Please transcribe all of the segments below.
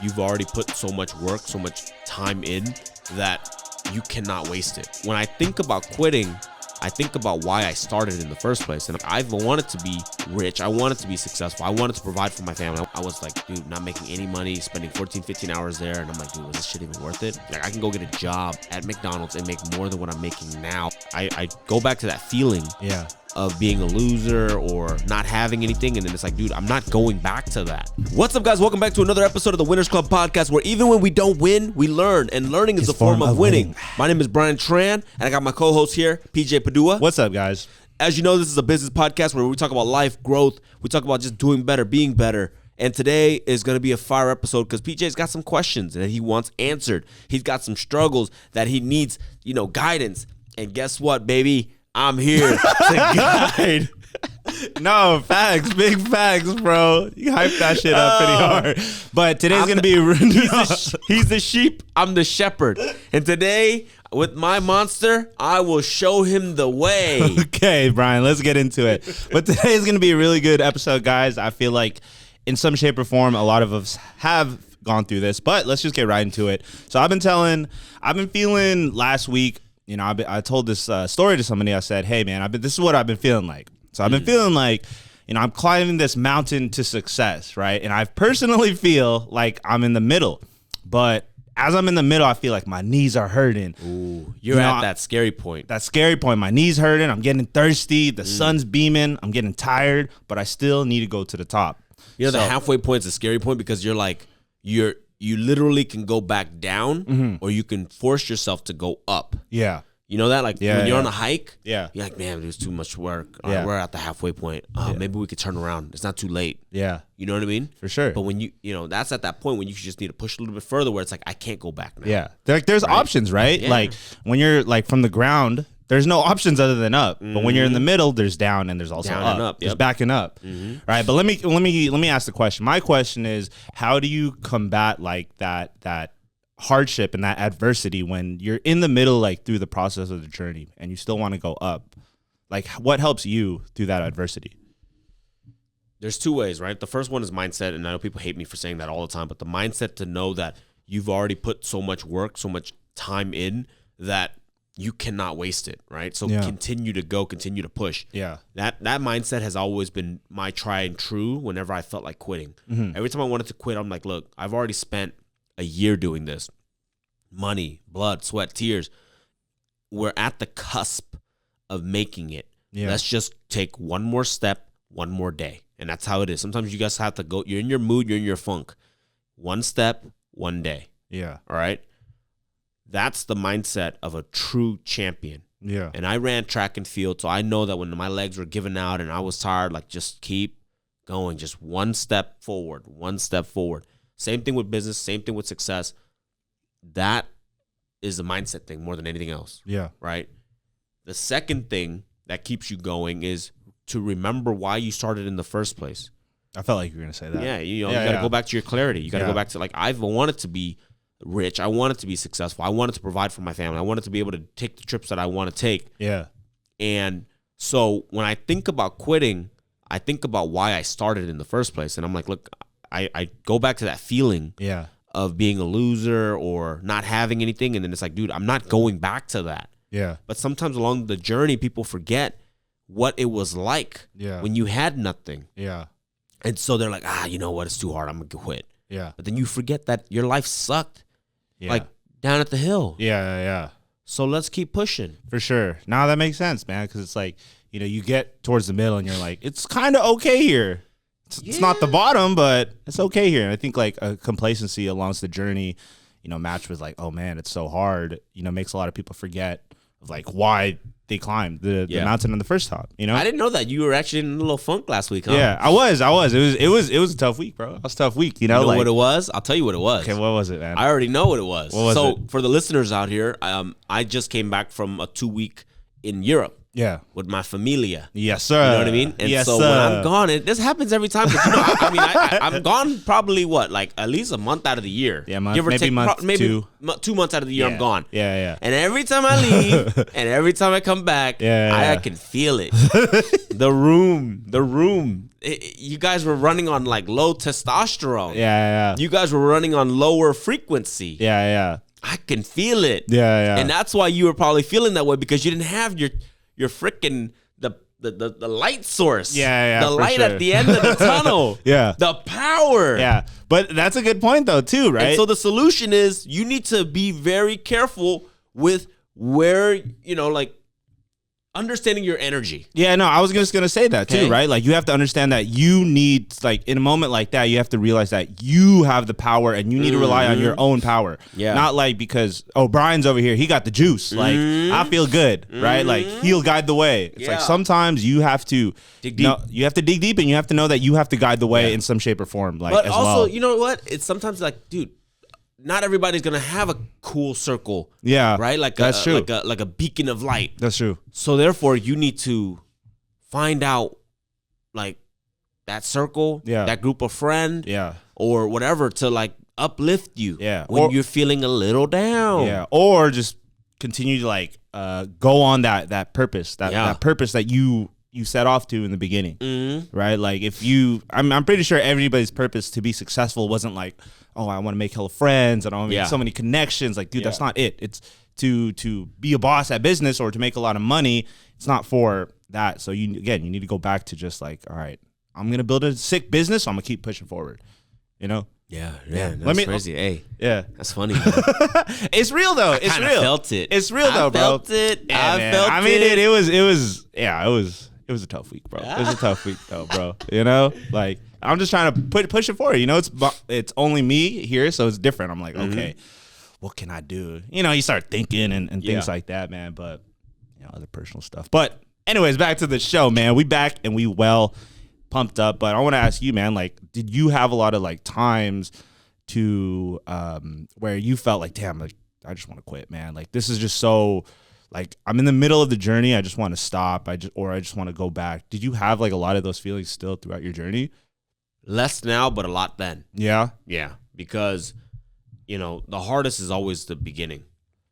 you've already put so much work, so much time in that you cannot waste it. When I think about quitting, I think about why I started in the first place. And I've wanted to be rich. I wanted to be successful. I wanted to provide for my family. I was like, dude, not making any money, spending 14, 15 hours there. And I'm like, dude, was this shit even worth it? Like, I can go get a job at McDonald's and make more than what I'm making now. I go back to that feeling of being a loser or not having anything. And then it's like, dude, I'm not going back to that. What's up, guys? Welcome back to another episode of the Winners Club podcast, where even when we don't win, we learn. And learning is a form of winning. My name is Brian Tran, and I got my co-host here, PJ Padua. What's up, guys? As you know, this is a business podcast where we talk about life, growth. We talk about just doing better, being better. And today is going to be a fire episode because PJ's got some questions that he wants answered. He's got some struggles that he needs, guidance. And guess what, baby? I'm here to guide. No, facts, big facts, bro. You hyped that shit up pretty hard. But today's going to be... He's the sheep, I'm the shepherd. And today, with my monster, I will show him the way. Okay, Brian, let's get into it. But today's going to be a really good episode, guys. I feel like in some shape or form, a lot of us have gone through this. But let's just get right into it. So I've been feeling last week, I told this story to somebody. I said, hey, man, this is what I've been feeling like. So I've been feeling like, I'm climbing this mountain to success, right? And I personally feel like I'm in the middle. But as I'm in the middle, I feel like my knees are hurting. Ooh, you're at that scary point. That scary point. My knees hurting. I'm getting thirsty. The sun's beaming. I'm getting tired. But I still need to go to the top. The halfway point's a scary point because you're like, you literally can go back down or you can force yourself to go up. Yeah. You know that? Like when you're on a hike, you're like, man, there's too much work. All right, we're at the halfway point. Maybe we could turn around. It's not too late. Yeah. You know what I mean? For sure. But when that's at that point when you just need to push a little bit further where it's like, I can't go back now. Yeah. There's options, right? Yeah. Like when you're like from the ground, there's no options other than up. But when you're in the middle, there's down and there's also down up. And up. There's backing up. Right. But let me ask the question. My question is, how do you combat like that hardship and that adversity when you're in the middle, like through the process of the journey and you still want to go up? Like what helps you through that adversity? There's two ways, right? The first one is mindset. And I know people hate me for saying that all the time, but the mindset to know that you've already put so much work, so much time in that you cannot waste it, right? So continue to go, continue to push. Yeah. That mindset has always been my try and true whenever I felt like quitting. Every time I wanted to quit, I'm like, look, I've already spent a year doing this. Money, blood, sweat, tears. We're at the cusp of making it. Yeah. Let's just take one more step, one more day. And that's how it is. Sometimes you guys have to go, you're in your mood, you're in your funk. One step, one day. Yeah. All right? That's the mindset of a true champion. Yeah. And I ran track and field, so I know that when my legs were giving out and I was tired, like just keep going. Just one step forward, one step forward. Same thing with business, same thing with success. That is the mindset thing more than anything else. Yeah. Right? The second thing that keeps you going is to remember why you started in the first place. I felt like you were going to say that. Yeah, you got to go back to your clarity. You got to go back to, like, I've wanted to be rich. I wanted to be successful. I wanted to provide for my family. I wanted to be able to take the trips that I want to take. Yeah. And so when I think about quitting, I think about why I started in the first place. And I'm like, look, I go back to that feeling of being a loser or not having anything. And then it's like, dude, I'm not going back to that. Yeah. But sometimes along the journey, people forget what it was like when you had nothing. Yeah. And so they're like, you know what? It's too hard. I'm going to quit. Yeah. But then you forget that your life sucked. Yeah. Like down at the hill. Yeah. So let's keep pushing. For sure. Now that makes sense, man, because it's like, you get towards the middle and you're like, it's kind of okay here. It's not the bottom, but it's okay here. And I think like a complacency along the journey, matched with like, oh man, it's so hard, makes a lot of people forget of like why they climbed the mountain on the first top. I didn't know that you were actually in a little funk last week, huh? Yeah, I was. It was a tough week, bro. It was a tough week. You know what it was? I'll tell you what it was. Okay, what was it, man? I already know what it was. What was it? For the listeners out here, I just came back from a 2-week in Europe. Yeah. With my familia. Yes, sir. You know what I mean? And yes, so sir. when I'm gone, this happens every time. But I'm gone probably like at least a month out of the year. Yeah, maybe 2 months out of the year I'm gone. Yeah. And every time I leave and every time I come back, I can feel it. The room you guys were running on like low testosterone. Yeah. You guys were running on lower frequency. Yeah. I can feel it. Yeah. And that's why you were probably feeling that way, because you didn't have your freaking the light source. Yeah, The for light sure. at the end of the tunnel. Yeah. The power. Yeah. But that's a good point though too, right? And so the solution is you need to be very careful with where, like understanding your energy. Yeah, no, I was just gonna say that too, Okay. right? Like you have to understand that you need, like in a moment like that, you have to realize that you have the power and you need to rely on your own power. Yeah. Not like because Brian's over here, he got the juice. Like I feel good, right? Like he'll guide the way. It's like Yeah. sometimes you have to Dig deep. you have to dig deep, and you have to know that you have to guide the way in some shape or form. Like But as also, well. you know what? It's sometimes like, dude, not everybody's gonna have a cool circle. Yeah, Right? Like that's true. like a beacon of light. That's true. So therefore, you need to find out like that circle, Yeah. that group of friend, Yeah. or whatever to like uplift you. Yeah. When Or- you're feeling a little down. Yeah, or just continue to like go on that purpose, that purpose that you set off to in the beginning, right? Like if I'm pretty sure everybody's purpose to be successful wasn't like, oh, I want to make hella friends and I want to make so many connections. Like, dude, that's not it. It's to be a boss at business or to make a lot of money. It's not for that. So you need to go back to just like, all right, I'm gonna build a sick business, so I'm gonna keep pushing forward. You know? Yeah. Let That's me- crazy. Hey, Yeah. that's funny. It's real though. It's Kinda real. felt it. It's real though, bro. I felt it. Yeah, I man. felt I mean, it. it was a tough week, bro. It was a tough week though, bro. You know, like I'm just trying to push it forward. You know, it's only me here, so it's different. I'm like, okay, what can I do? You know, you start thinking and things like that, man. But other personal stuff. But anyways, back to the show, man. We back and we well pumped up. But I want to ask you, man, like, did you have a lot of like times to where you felt like, damn, like I just want to quit, man. Like this is just so. Like I'm in the middle of the journey. I just want to stop. I just want to go back. Did you have like a lot of those feelings still throughout your journey? Less now, but a lot then. Yeah. Yeah, because the hardest is always the beginning.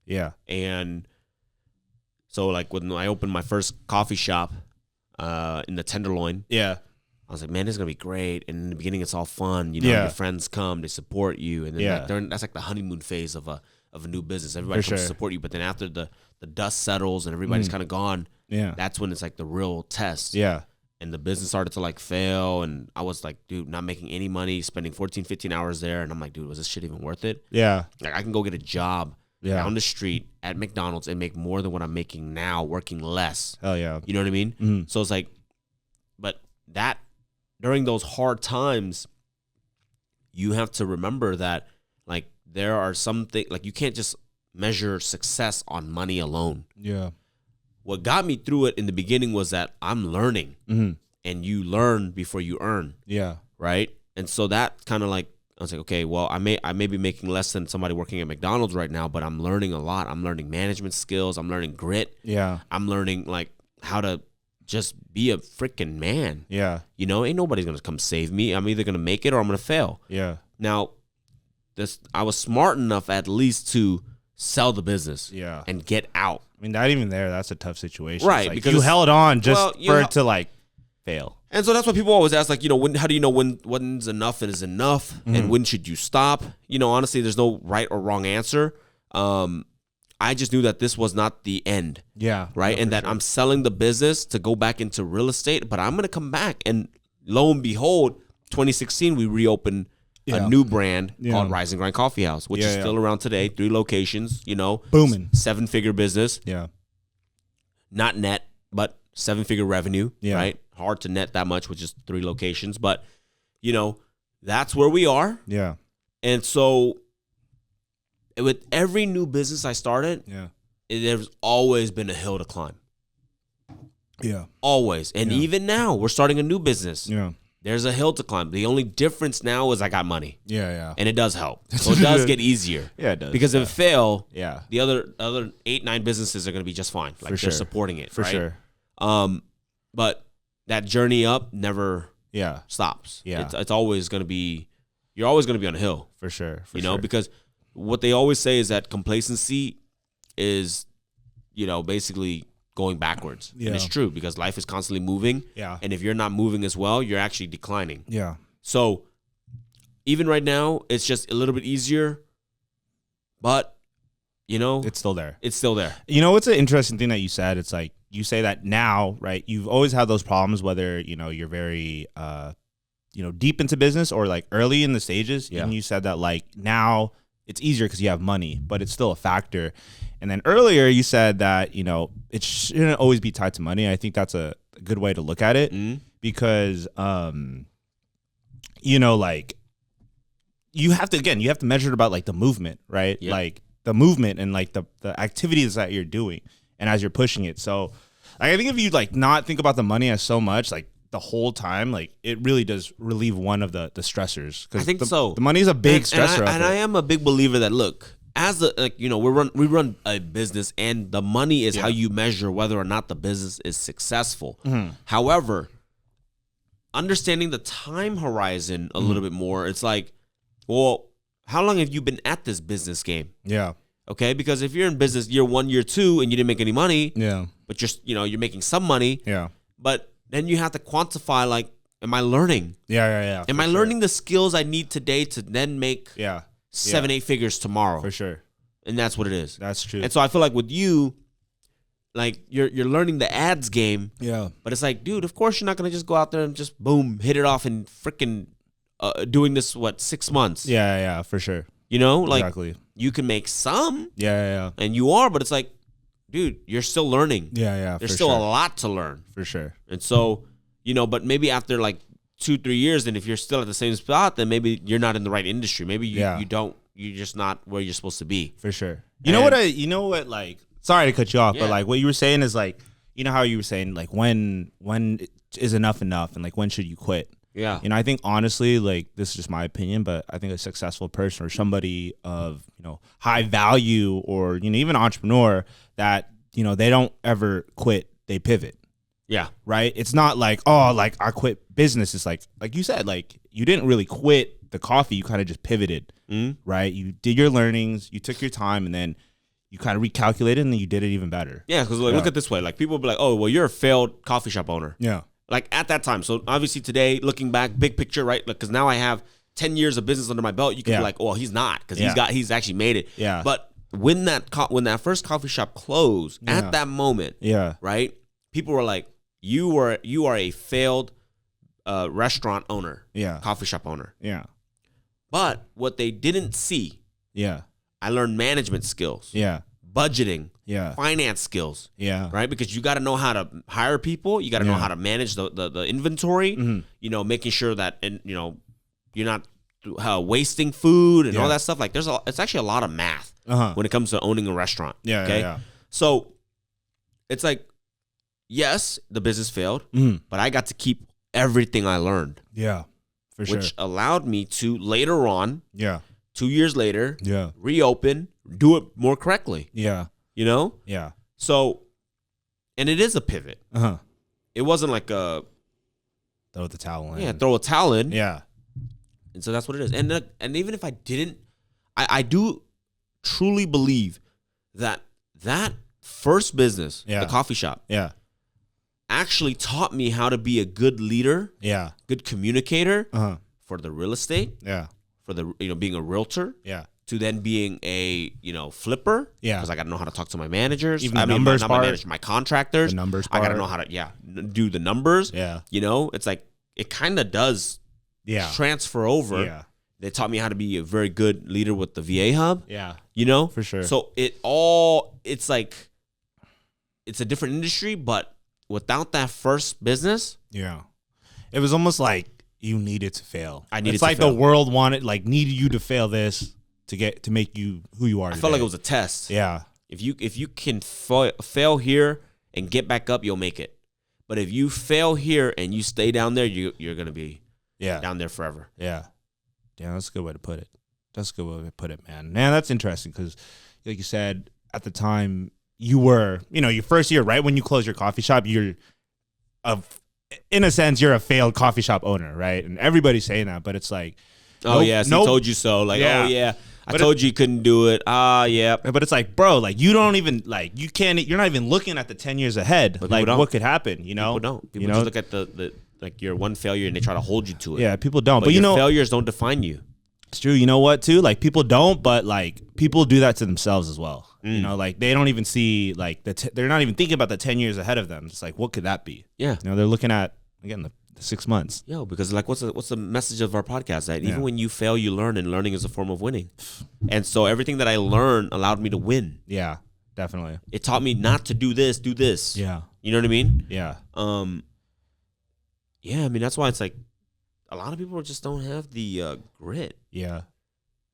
Yeah. And so like when I opened my first coffee shop in the Tenderloin, Yeah. I was like, man, this is gonna be great. And in the beginning, it's all fun. Yeah. Your friends come, they support you, and then Yeah. like, that's like the honeymoon phase of a new business. Everybody For comes to sure. support you, but then after the dust settles and everybody's kind of gone, Yeah. that's when it's like the real test. Yeah. And the business started to like fail, and I was like, dude, not making any money, spending 14, 15 hours there, and I'm like, dude, was this shit even worth it? Yeah. Like I can go get a job Yeah. down the street at McDonald's and make more than what I'm making now, working less. Hell yeah. You know what I mean? Mhm. So it's like, but that during those hard times, you have to remember that like there are some things, like you can't just measure success on money alone. Yeah. What got me through it in the beginning was that I'm learning, Mm-hmm. and you learn before you earn, Yeah. right? And so that kind of like, I was like, okay, well, I may be making less than somebody working at McDonald's right now, but I'm learning a lot. I'm learning management skills. I'm learning grit. Yeah. I'm learning like how to just be a freaking man. Yeah. Ain't nobody's gonna come save me. I'm either gonna make it or I'm gonna fail. Yeah. Now, I was smart enough at least to sell the business Yeah. and get out. I mean, not even there. That's a tough situation. Right, It's like because you it's- held on just well, you for hel- it to like fail. And so that's what people always ask, like, how do you know when's enough is enough, and when should you stop? Honestly, there's no right or wrong answer. I just knew that this was not the end, Yeah. right? And that I'm selling the business to go back into real estate, but I'm going to come back. And lo and behold, 2016, we reopened Yeah. a new brand Yeah. called Rise and Grind Coffee House, which Yeah, is yeah. still around today, 3 locations, Booming. 7-figure business, Yeah. not net, but 7-figure revenue, Yeah. right? Hard to net that much with just 3 locations, but that's where we are. Yeah. And so with every new business I started, Yeah. there's always been a hill to climb. Yeah. Always. And Yeah. even now, we're starting a new business. Yeah. There's a hill to climb. The only difference now is I got money. Yeah. Yeah. And it does help. So it does get easier. Yeah, it does. Because if it fail, Yeah. the other 8-9 businesses are going to be just fine. Like For they're sure. supporting it. For right? sure. But that journey up never Yeah. stops. Yeah. It's always going to be, you're always going to be on a hill. For sure. For Because what they always say is that complacency is, basically going backwards. Yeah. And it's true because life is constantly moving. Yeah. And if you're not moving as well, you're actually declining. Yeah. So even right now, it's just a little bit easier, but you know, It's still there. it's still there. You know, what's an interesting thing that you said? It's like you say that now, right? You've always had those problems, whether, you know, you're very, deep into business or like early in the stages. Yeah. And you said that like now it's easier because you have money, but it's still a factor. And then earlier you said that, you know, it shouldn't always be tied to money. I think that's a good way to look at it because, like you have to measure it about like the movement, right? Yep. Like the movement and like the activities that you're doing and as you're pushing it. So I think if you like not think about the money as so much, like the whole time, like it really does relieve one of the stressors. I think so. The money is a big stressor. And I am a big believer that look, as we run a business, and the money is how you measure whether or not the business is successful. However, understanding the time horizon a little bit more, it's like, well, how long have you been at this business game? Yeah. Okay, because if you're in business year 1, year 2, and you didn't make any money, Yeah. but you're making some money, Yeah. but then you have to quantify, like, am I learning? Yeah. Am I learning the skills I need today to then make Yeah. 7, 8 figures tomorrow? For sure. And that's what it is. That's true. And so I feel like with you, like you're learning the ads game, Yeah. but it's like, dude, of course you're not gonna just go out there and just boom, hit it off and freaking doing this 6 months. Yeah. For sure. You know, like Exactly. you can make some, Yeah. and you are, but it's like, dude, you're still learning. Yeah. There's still a lot to learn. For sure. And so, but maybe after like 2-3 years, then if you're still at the same spot, then maybe you're not in the right industry. Maybe you're just not where you're supposed to be. For sure. You know what, like, sorry to cut you off, Yeah. but like what you were saying is like, you know how you were saying like when is enough and like when should you quit? Yeah. I think honestly, like this is just my opinion, but I think a successful person or somebody of, high value or, even an entrepreneur that, they don't ever quit, they pivot. Yeah. Right? It's not like, oh, like I quit business. It's like you said, like you didn't really quit the coffee. You kind of just pivoted, right? You did your learnings, you took your time, and then you kind of recalculated, and then you did it even better. Yeah, because look at it this way. Like people will be like, oh, well, you're a failed coffee shop owner. Yeah. Like at that time. So obviously today, looking back, big picture, right? Because now I have 10 years of business under my belt. You can be like, oh, he's not, because he's actually made it. Yeah. But when that first coffee shop closed, at that moment, right? People were like, you are a failed restaurant owner, coffee shop owner. Yeah. But what they didn't see, I learned management skills, budgeting, finance skills, right? Because you got to know how to hire people, you got to know how to manage the inventory, making sure that you're not wasting food and all that stuff. Like it's actually a lot of math when it comes to owning a restaurant. Okay, so it's like, yes, the business failed, but I got to keep everything I learned. Yeah, for sure. Which allowed me to later on, 2 years later, Yeah. reopen, do it more correctly. Yeah. Yeah. So, and it is a pivot. It wasn't like a Throw the towel in. throw a towel in. Yeah. And so that's what it is. And even if I didn't, I do truly believe that first business, the coffee shop, Yeah. actually taught me how to be a good leader, Yeah. good communicator Uh-huh. for the real estate, Yeah. for the being a realtor, Yeah. to then being a flipper. Yeah. Because I got to know how to talk to my managers, Even the numbers not part. my managers, my contractors. The numbers I got to part. know how to do the numbers. Yeah. It's like it kind of does Yeah. transfer over. Yeah. They taught me how to be a very good leader with the VA hub. Yeah. For sure. So it's like it's a different industry, but without that first business, Yeah. It was almost like you needed to fail. It's like to fail. the world needed you to fail this to make you who you are. I felt like it was a test. Yeah. If you can fail here and get back up, you'll make it. But if you fail here and you stay down there, you're gonna be down there forever. Yeah. Yeah, that's a good way to put it. That's a good way to put it, man. Man, that's interesting because, like you said, at the time you were, your first year, right when you close your coffee shop, in a sense, you're a failed coffee shop owner, right? And everybody's saying that, but it's like, Oh, yes, he told you so. Like, Yeah. oh, yeah. I told you couldn't do it. Yeah. But it's like, bro, like you don't even like you're not even looking at the 10 years ahead. But like don't. what could happen, you know? People don't. People you know? just look at the like your one failure and they try to hold you to it. Yeah, people don't. But you your know, failures don't define you. it's true. You know what, too? Like people don't, but like people do that to themselves as well. You know, like they don't even see like they're not even thinking about the 10 years ahead of them. It's like, what could that be? Yeah. You know, they're looking at again the 6 months. Yo, because like what's the message of our podcast? That even when you fail, you learn, and learning is a form of winning. And so everything that I learned allowed me to win. Yeah, definitely. It taught me not to do this, do this. Yeah. You know what I mean? Yeah. Yeah, I mean that's why it's like a lot of people just don't have the grit. Yeah.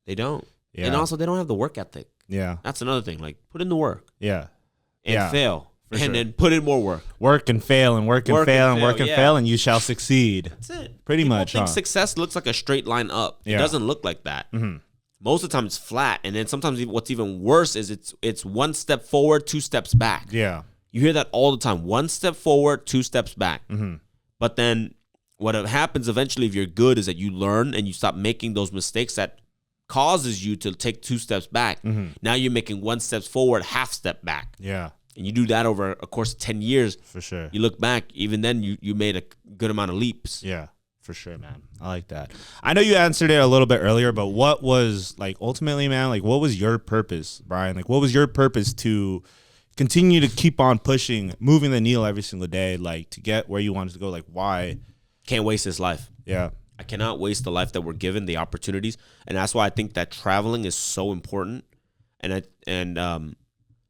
They don't. Yeah. And also they don't have the work ethic. Yeah. That's another thing. Like put in the work Yeah. and Yeah, fail. for And sure. then put in more work. Work and fail and work and Work fail and and work fail, and yeah. fail and you shall succeed. That's it. Pretty People much, think huh? success looks like a straight line up. Yeah. It doesn't look like that. Mm-hmm. Most of the time it's flat, and then sometimes what's even worse is it's one step forward, two steps back. Yeah. You hear that all the time. One step forward, two steps back. Mm-hmm. But then what happens eventually if you're good is that you learn and you stop making those mistakes that causes you to take two steps back. Mm-hmm. Now you're making one step forward, half step back. Yeah. And you do that over a course of 10 years. For sure. You look back, even then you made a good amount of leaps. Yeah, for sure, man. I like that. I know you answered it a little bit earlier, but what was like ultimately, man, like what was your purpose, Brian? Like what was your purpose to continue to keep on pushing, moving the needle every single day, like to get where you wanted to go? Like why? Can't waste this life. Yeah. I cannot waste the life that we're given, the opportunities. And that's why I think that traveling is so important. And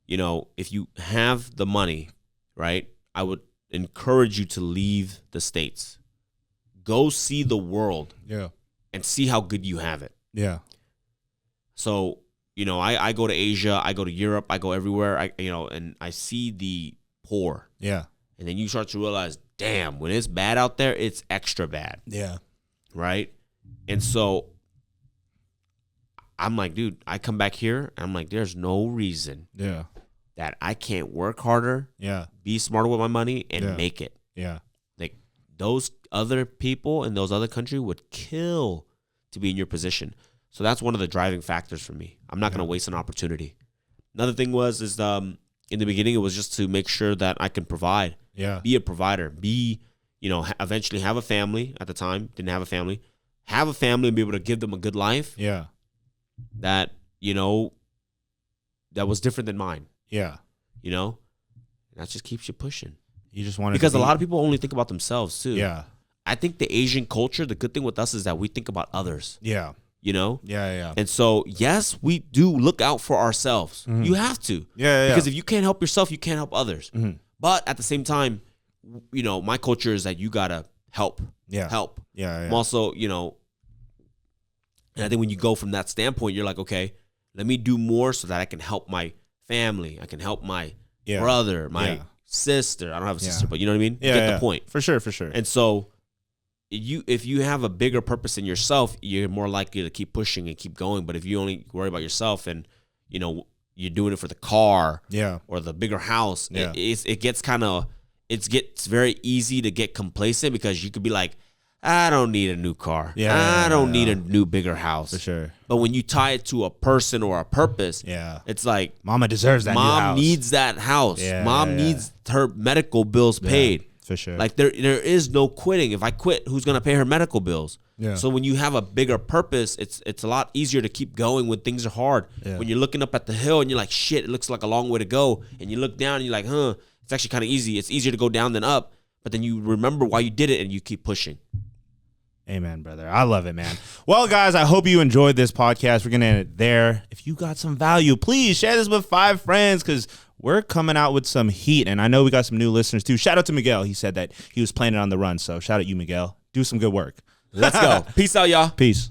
you know, if you have the money, right, I would encourage you to leave the States. Go see the world Yeah. and see how good you have it. Yeah. So, you know, I go to Asia, I go to Europe, I go everywhere, and I see the poor. Yeah. And then you start to realize, damn, when it's bad out there, it's extra bad, Yeah. right? And so I'm like, dude, I come back here, and I'm like, there's no reason Yeah. that I can't work harder, Yeah. be smarter with my money, and Yeah. make it. Yeah. Like those other people in those other countries would kill to be in your position. So that's one of the driving factors for me. I'm not going to waste an opportunity. Another thing is in the beginning, it was just to make sure that I can provide, Yeah. be a provider, eventually have a family. At the time, didn't have a family and be able to give them a good life Yeah. that, that was different than mine, Yeah. And that just keeps you pushing. You just wanted Because to a lot of people only think about themselves too. Yeah. I think the Asian culture, the good thing with us is that we think about others, Yeah. Yeah. Yeah. And so, yes, we do look out for ourselves. You have to. Yeah. Because if you can't help yourself, you can't help others. Mhm. But at the same time, my culture is that you got to help. Yeah. Help. Yeah. I'm also, and I think when you go from that standpoint, you're like, okay, let me do more so that I can help my family. I can help my brother, my sister. I don't have a sister, but you know what I mean? Yeah. You get the point. For sure. And so if you have a bigger purpose in yourself, you're more likely to keep pushing and keep going. But if you only worry about yourself and, you're doing it for the car Yeah. or the bigger house, Yeah. it gets very easy to get complacent because you could be like, I don't need a new car. Yeah. I don't need a new bigger house. For sure. But when you tie it to a person or a purpose, Yeah. it's like Mama deserves that new mom house. needs that house. Yeah, Mom yeah. needs her medical bills paid. For sure. Like there is no quitting. If I quit, who's gonna pay her medical bills? Yeah. So when you have a bigger purpose, it's a lot easier to keep going when things are hard. Yeah. When you're looking up at the hill and you're like, shit, it looks like a long way to go, and you look down and you're like, it's actually kind of easy. It's easier to go down than up. But then you remember why you did it and you keep pushing. Amen, brother. I love it, man. Well, guys, I hope you enjoyed this podcast. We're going to end it there. If you got some value, please share this with 5 friends because we're coming out with some heat. And I know we got some new listeners, too. Shout out to Miguel. He said that he was planning on the run. So shout out you, Miguel. Do some good work. Let's go. Peace out, y'all. Peace.